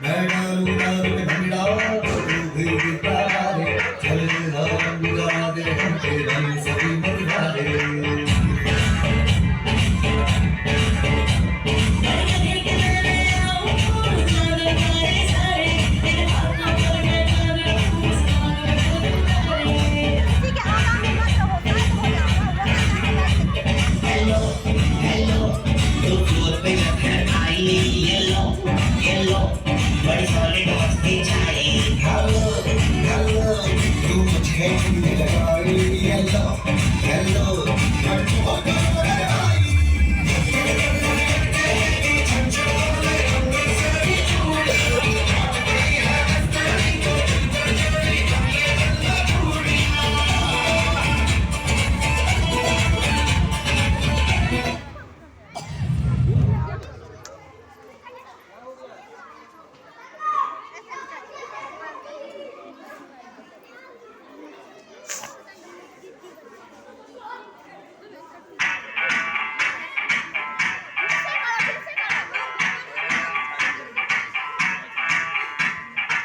मैं डालू डाल के भंगड़ा तू भी गिटा दे चल हम गा दे तेरा सभी मजा दे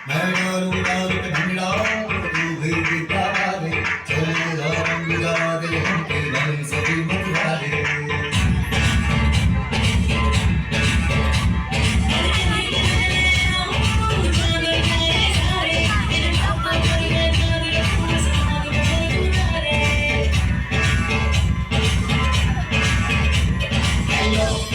मैं डालू डाल के भंगड़ा तू भी गिटा दे चल हम गा दे तेरा सभी मजा दे Hello,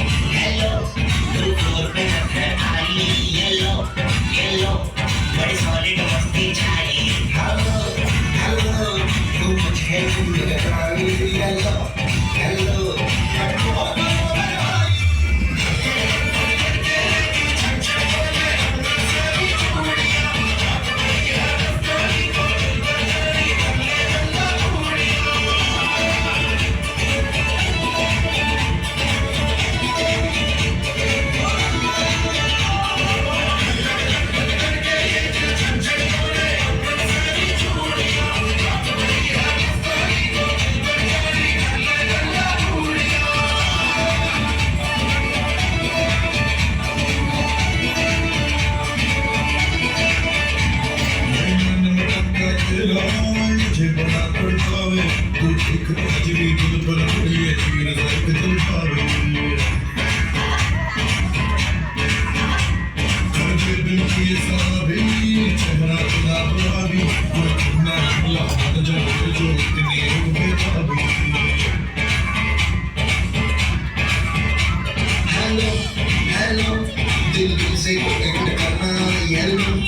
दिल से तो करना